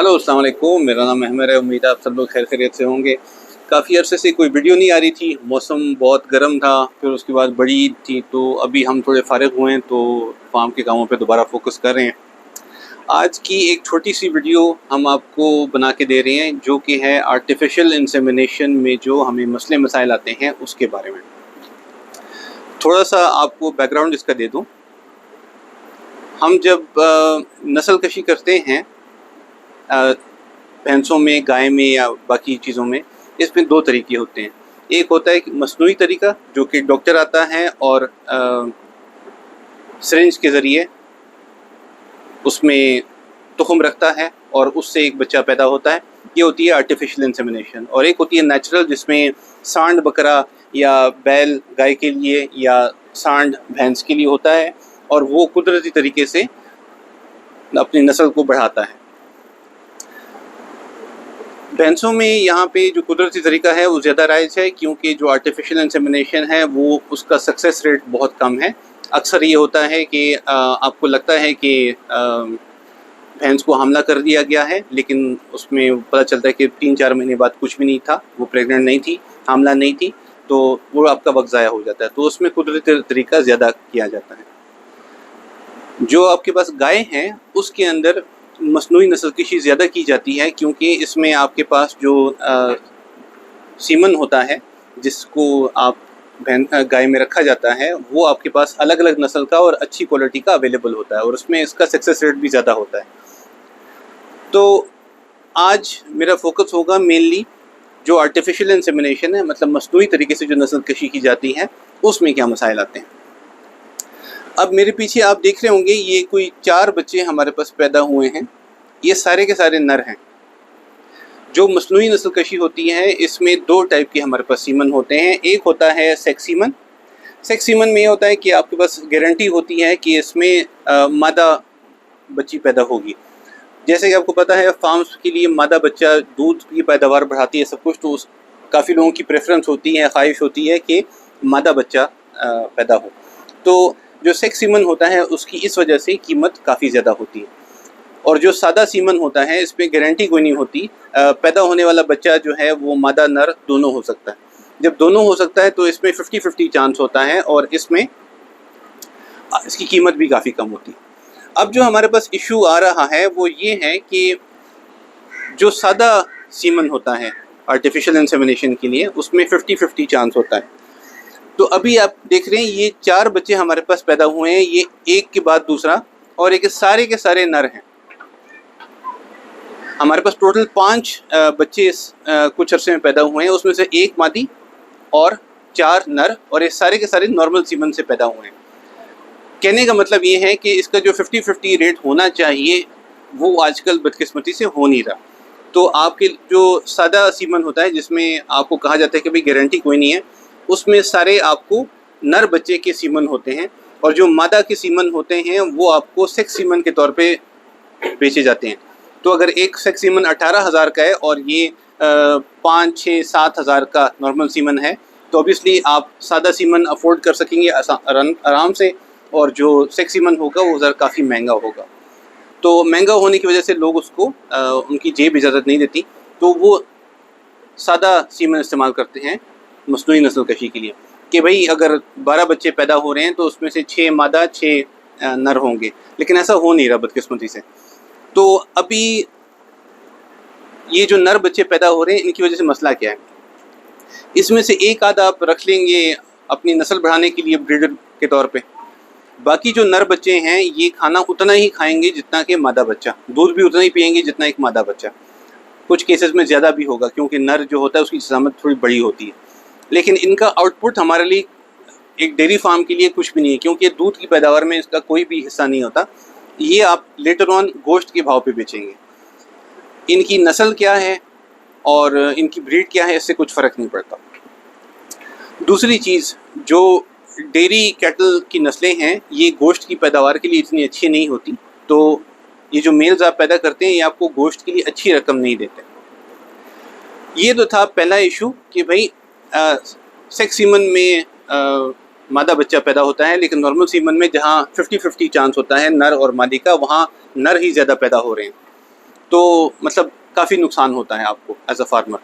Hello अस्सलाम वालेकुम, मेरा नाम अहमद है। उम्मीद है आप सब लोग खैर खैरियत से होंगे। काफ़ी अरसे से कोई वीडियो नहीं आ रही थी, मौसम बहुत गर्म था, फिर उसके बाद बड़ी ईद थी, तो अभी हम थोड़े फ़ारिग हुए हैं तो फार्म के कामों पे दोबारा फोकस कर रहे हैं। आज की एक छोटी सी वीडियो हम आपको बना के दे रहे हैं, जो कि है आर्टिफिशियल इंसेमिनेशन में जो हमें मसले मसाइल आते हैं उसके बारे में। थोड़ा सा आपको बैकग्राउंड इसका दे दूँ। हम जब नस्ल कशी करते हैं भैंसों में, गाय में या बाकी चीज़ों में, इसमें दो तरीके होते हैं। एक होता है मसनूई तरीका, जो कि डॉक्टर आता है और सिरिंज के ज़रिए उसमें तुख़म रखता है और उससे एक बच्चा पैदा होता है। ये होती है आर्टिफिशियल इंसेमिनेशन। और एक होती है नेचुरल, जिसमें सांड बकरा या बैल गाय के लिए या सांड भैंस के लिए होता है और वो कुदरती तरीके से अपनी नस्ल को बढ़ाता है। भैंसों में यहाँ पे जो कुदरती तरीका है वो ज़्यादा राइज है, क्योंकि जो आर्टिफिशियल इंसेमिनेशन है वो उसका सक्सेस रेट बहुत कम है। अक्सर ये होता है कि आपको लगता है कि भैंस को हमला कर दिया गया है, लेकिन उसमें पता चलता है कि 3-4 महीने बाद कुछ भी नहीं था, वो प्रेग्नेंट नहीं थी, हमला नहीं थी, तो वो आपका वक्त ज़ाया हो जाता है। तो उसमें कुदरती तरीका ज़्यादा किया जाता है। जो आपके पास गाय हैं उसके अंदर मसनूई नस्लकशी ज़्यादा की जाती है, क्योंकि इसमें आपके पास जो सीमन होता है जिसको आप गाय में रखा जाता है, वो आपके पास अलग अलग नस्ल का और अच्छी क्वालिटी का अवेलेबल होता है और उसमें इसका सक्सेस रेट भी ज़्यादा होता है। तो आज मेरा फोकस होगा मेनली जो आर्टिफिशियल इंसेमिनेशन है, मतलब मसनूई तरीके से जो नस्लकशी की जाती है, उसमें क्या मसाइल आते हैं। अब मेरे पीछे आप देख रहे होंगे, ये कोई 4 बच्चे हमारे पास पैदा हुए हैं। ये सारे के सारे नर हैं। जो मसनूई नस्लकशी होती है, इसमें 2 टाइप के हमारे पास सीमन होते हैं। एक होता है सेक्स सीमन। सेक्स सीमन में ये होता है कि आपके पास गारंटी होती है कि इसमें मादा बच्ची पैदा होगी। जैसे कि आपको पता है, फार्म्स के लिए मादा बच्चा दूध की पैदावार बढ़ाती है सब कुछ, तो काफ़ी लोगों की प्रेफरेंस होती है, ख्वाहिश होती है कि मादा बच्चा पैदा हो। तो जो सेक्स सीमन होता है उसकी इस वजह से कीमत काफ़ी ज़्यादा होती है। और जो सादा सीमन होता है, इस पर गारंटी कोई नहीं होती। पैदा होने वाला बच्चा जो है वो मादा नर दोनों हो सकता है। जब दोनों हो सकता है तो इसमें 50-50 चांस होता है और इसमें इसकी कीमत भी काफ़ी कम होती है। अब जो हमारे पास इशू आ रहा है वो ये है कि जो सादा सीमन होता है आर्टिफिशियल इंसेमिनेशन के लिए, उसमें 50-50 चांस होता है। तो अभी आप देख रहे हैं ये 4 बच्चे हमारे पास पैदा हुए हैं, ये एक के बाद दूसरा, और ये सारे के सारे नर हैं। हमारे पास टोटल 5 बच्चे कुछ अरसे में पैदा हुए हैं, उसमें से 1 मादी और 4 नर, और ये सारे के सारे नॉर्मल सीमन से पैदा हुए हैं। कहने का मतलब ये है कि इसका जो 50-50 रेट होना चाहिए वो आजकल बदकिस्मती से हो नहीं रहा। तो आपके जो सादा सीमन होता है, जिसमें आपको कहा जाता है कि भाई गारंटी कोई नहीं है, उसमें सारे आपको नर बच्चे के सीमन होते हैं, और जो मादा के सीमन होते हैं वो आपको सेक्स सीमन के तौर पे बेचे जाते हैं। तो अगर एक सेक्स सीमन 18,000 का है और ये 5-6-7 हज़ार का नॉर्मल सीमन है, तो ऑब्वियसली आप सादा सीमन अफोर्ड कर सकेंगे आराम से, और जो सेक्स सीमन होगा वो ज़रा काफ़ी महंगा होगा। तो महंगा होने की वजह से लोग उसको उनकी जेब इजाज़त नहीं देती, तो वो सादा सीमन इस्तेमाल करते हैं मसनूई नस्लकशी के लिए, कि भाई अगर 12 बच्चे पैदा हो रहे हैं तो उसमें से 6 मादा 6 नर होंगे। लेकिन ऐसा हो नहीं रहा बदकिस्मती से। तो अभी ये जो नर बच्चे पैदा हो रहे हैं, इनकी वजह से मसला क्या है। इसमें से एक आध आप रख लेंगे अपनी नस्ल बढ़ाने के लिए ब्रीडर के तौर पे। बाकी जो नर बच्चे हैं ये खाना उतना ही खाएंगे जितना कि मादा बच्चा, दूध भी उतना ही पिएंगे जितना एक मादा बच्चा। कुछ केसेस में ज़्यादा भी होगा, क्योंकि नर जो होता है उसकी जसामत थोड़ी बड़ी होती है। लेकिन इनका आउटपुट हमारे लिए एक डेयरी फार्म के लिए कुछ भी नहीं है, क्योंकि दूध की पैदावार में इसका कोई भी हिस्सा नहीं होता। ये आप लेटर ऑन गोश्त के भाव पे बेचेंगे। इनकी नस्ल क्या है और इनकी ब्रीड क्या है, इससे कुछ फ़र्क नहीं पड़ता। दूसरी चीज़, जो डेयरी कैटल की नस्लें हैं ये गोश्त की पैदावार के लिए इतनी अच्छी नहीं होती। तो ये जो मेल्स आप पैदा करते हैं ये आपको गोश्त के लिए अच्छी रकम नहीं देते। ये तो था पहला इशू कि भाई सेक्स सीमन में मादा बच्चा पैदा होता है, लेकिन नॉर्मल सीमन में जहाँ 50-50 चांस होता है नर और मादी का, वहाँ नर ही ज़्यादा पैदा हो रहे हैं। तो मतलब काफ़ी नुकसान होता है आपको एज अ फार्मर।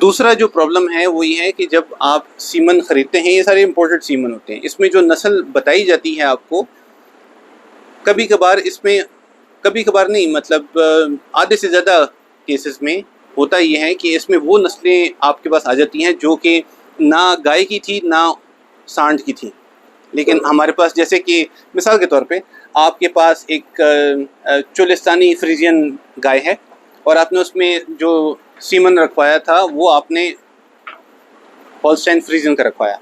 दूसरा जो प्रॉब्लम है वो ये है कि जब आप सीमन ख़रीदते हैं, ये सारे इम्पोर्टेड सीमन होते हैं, इसमें जो नस्ल बताई जाती है आपको, कभी कभार इसमें, कभी कभार नहीं मतलब आधे से ज़्यादा केसेस में होता ये है कि इसमें वो नस्लें आपके पास आ जाती हैं जो कि ना गाय की थी ना सांड की थी। लेकिन हमारे पास, जैसे कि मिसाल के तौर पे आपके पास एक चोलिस्तानी फ्रीजियन गाय है और आपने उसमें जो सीमन रखवाया था वो आपने होल्स्टाइन फ्रीजियन का रखवाया,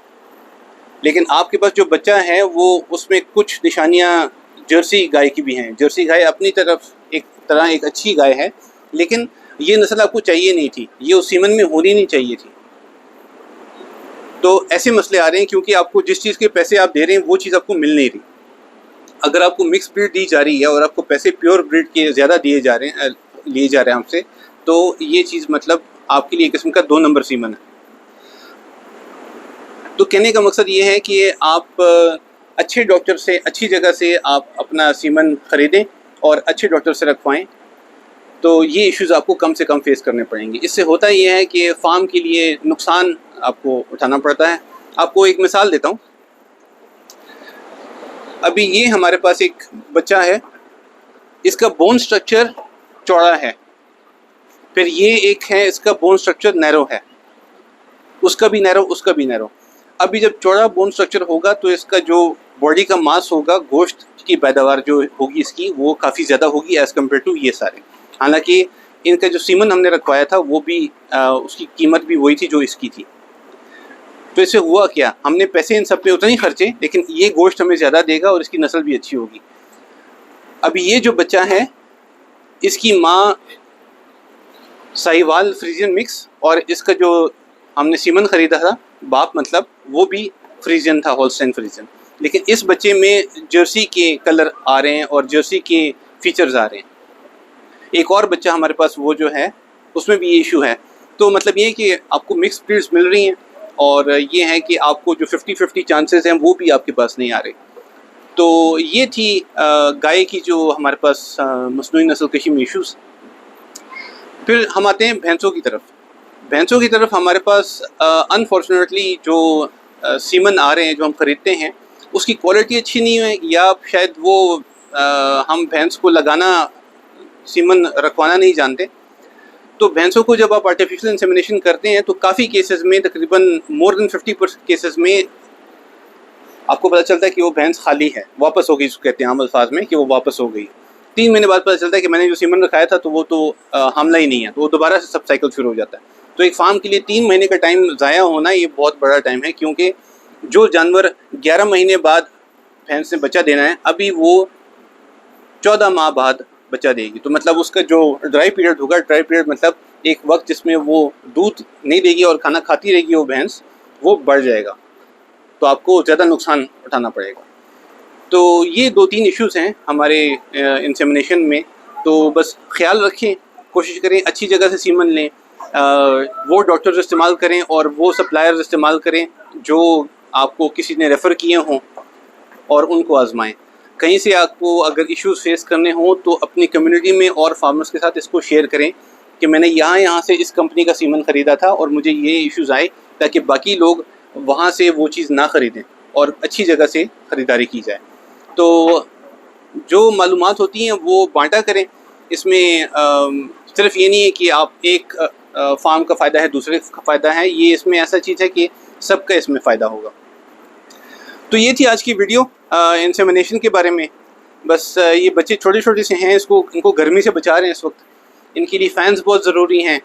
लेकिन आपके पास जो बच्चा है वो उसमें कुछ निशानियां जर्सी गाय की भी हैं। जर्सी गाय अपनी तरफ एक अच्छी गाय है, लेकिन ये नस्ल आपको चाहिए नहीं थी, ये उस सीमन में होनी नहीं चाहिए थी। तो ऐसे मसले आ रहे हैं क्योंकि आपको जिस चीज़ के पैसे आप दे रहे हैं वो चीज़ आपको मिल नहीं रही। अगर आपको मिक्स ब्रीड दी जा रही है और आपको पैसे प्योर ब्रीड के ज़्यादा लिए जा रहे हैं हमसे, तो ये चीज़ मतलब आपके लिए एक किस्म का 2 नंबर सीमन है। तो कहने का मकसद ये है कि आप अच्छे डॉक्टर से, अच्छी जगह से आप अपना सीमन ख़रीदें और अच्छे डॉक्टर से रखवाएं, तो ये इश्यूज़ आपको कम से कम फेस करने पड़ेंगे। इससे होता ये है कि फार्म के लिए नुकसान आपको उठाना पड़ता है। आपको एक मिसाल देता हूँ। अभी ये हमारे पास एक बच्चा है, इसका बोन स्ट्रक्चर चौड़ा है, फिर ये एक है इसका बोन स्ट्रक्चर नैरो है, उसका भी नैरो, उसका भी नैरो। अभी जब चौड़ा बोन स्ट्रक्चर होगा तो इसका जो बॉडी का मास होगा, गोश्त की पैदावार जो होगी इसकी, वो काफ़ी ज़्यादा होगी एज़ कम्पेयर टू ये सारे। हालांकि इनका जो सीमन हमने रखवाया था वो भी उसकी कीमत भी वही थी जो इसकी थी। तो इससे हुआ क्या, हमने पैसे इन सब पे उतने ही खर्चे, लेकिन ये गोश्त हमें ज़्यादा देगा और इसकी नस्ल भी अच्छी होगी। अभी ये जो बच्चा है इसकी माँ साहिवाल फ्रीजियन मिक्स, और इसका जो हमने सीमन ख़रीदा था बाप मतलब वो भी फ्रीजियन था, होल्स्टाइन फ्रीजियन। लेकिन इस बच्चे में जर्सी के कलर आ रहे हैं और जर्सी के फीचर्स आ रहे हैं। एक और बच्चा हमारे पास वो जो है उसमें भी ये इशू है। तो मतलब ये कि आपको मिक्स ब्रीड्स मिल रही हैं और ये है कि आपको जो 50-50 चांसेस हैं वो भी आपके पास नहीं आ रहे। तो ये थी गाय की जो हमारे पास मसनूई नस्ल कशी में इशूज़। फिर हम आते हैं भैंसों की तरफ। भैंसों की तरफ हमारे पास अनफॉर्चुनेटली जो सीमन आ रहे हैं जो हम ख़रीदते हैं उसकी क्वालिटी अच्छी नहीं है, या शायद वो हम भैंस को लगाना, सीमन रखवाना नहीं जानते। तो भैंसों को जब आप आर्टिफिशियल इंसेमिनेशन करते हैं तो काफ़ी केसेस में, तकरीबन मोर देन 50% केसेस में आपको पता चलता है कि वो भैंस खाली है, वापस हो गई, जिसको कहते हैं आम अल्फाज में कि वो वापस हो गई। 3 महीने बाद पता चलता है कि मैंने जो सीमन रखाया था तो वो तो हमला ही नहीं है, तो वो दोबारा से सब साइकिल शुरू हो जाता है। तो एक फार्म के लिए 3 महीने का टाइम ज़ाया होना ये बहुत बड़ा टाइम है, क्योंकि जो जानवर 11 महीने बाद भैंस ने बच्चा देना है, अभी वो 14 माह बाद बच्चा देगी। तो मतलब उसका जो ड्राई पीरियड होगा, ड्राई पीरियड मतलब एक वक्त जिसमें वो दूध नहीं देगी और खाना खाती रहेगी वो भैंस, वो बढ़ जाएगा, तो आपको ज़्यादा नुकसान उठाना पड़ेगा। तो ये 2-3 इश्यूज़ हैं हमारे इंसेमिनेशन में। तो बस ख्याल रखें, कोशिश करें अच्छी जगह से सीमन लें, वो डॉक्टर्स इस्तेमाल करें और वो सप्लायर्स इस्तेमाल करें जो आपको किसी ने रेफ़र किए हों, और उनको आजमाएं। कहीं से आपको अगर इश्यूज़ फेस करने हों तो अपनी कम्युनिटी में और फार्मर्स के साथ इसको शेयर करें कि मैंने यहाँ से इस कंपनी का सीमन ख़रीदा था और मुझे ये इश्यूज़ आए, ताकि बाकी लोग वहाँ से वो चीज़ ना ख़रीदें और अच्छी जगह से ख़रीदारी की जाए। तो जो मालूमात होती हैं वो बांटा करें। इसमें सिर्फ ये नहीं है कि आप एक फार्म का फ़ायदा है दूसरे का फ़ायदा है, ये इसमें ऐसा चीज़ है कि सबका इसमें फ़ायदा होगा। तो ये थी आज की वीडियो इंसेमिनेशन के बारे में। बस ये बच्चे छोटे छोटे से हैं, इनको गर्मी से बचा रहे हैं इस वक्त। इनके लिए फ़ैन्स बहुत ज़रूरी हैं,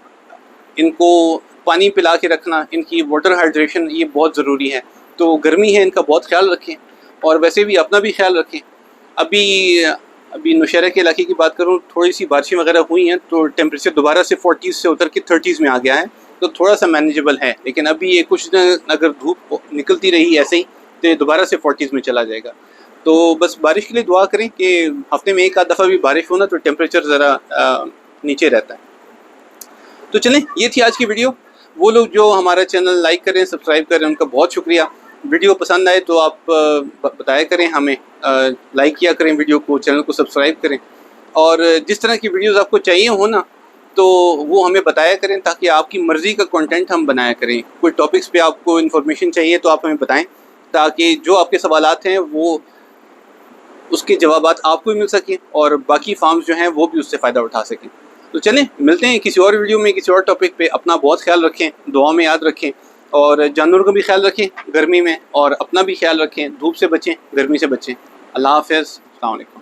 इनको पानी पिला के रखना, इनकी वाटर हाइड्रेशन ये बहुत ज़रूरी है। तो गर्मी है, इनका बहुत ख्याल रखें और वैसे भी अपना भी ख्याल रखें। अभी नौशहरा के इलाके की बात करूँ, थोड़ी सी बारिशें वगैरह हुई हैं तो टेम्परेचर दोबारा से 40 से उतर के 30s में आ गया है, तो थोड़ा सा मैनेजेबल है। लेकिन अभी ये कुछ दिन अगर धूप निकलती रही ऐसे ही तो दोबारा से 40s में चला जाएगा। तो बस बारिश के लिए दुआ करें कि हफ्ते में एक आध दफ़ा भी बारिश हो ना तो टेम्परेचर ज़रा नीचे रहता है। तो चलें, ये थी आज की वीडियो। वो लोग जो हमारा चैनल लाइक करें, सब्सक्राइब करें, उनका बहुत शुक्रिया। वीडियो पसंद आए तो आप बताया करें हमें, लाइक किया करें वीडियो को, चैनल को सब्सक्राइब करें और जिस तरह की वीडियोस आपको चाहिए हो ना, तो वो हमें बताया करें, ताकि आपकी मर्ज़ी का कंटेंट हम बनाया करें। कोई टॉपिक्स पे आपको इन्फॉर्मेशन चाहिए तो आप हमें बताएं, ताकि जो आपके सवालात हैं वो उसके जवाबात आपको भी मिल सकें और बाकी फार्म्स जो हैं वो भी उससे फ़ायदा उठा सकें। तो चलें, मिलते हैं किसी और वीडियो में, किसी और टॉपिक पे। अपना बहुत ख्याल रखें, दुआ में याद रखें, और जानवरों का भी ख्याल रखें गर्मी में, और अपना भी ख्याल रखें, धूप से बचें, गर्मी से बचें। अल्लाह हाफ़िज़, अस्सलाम वालेकुम।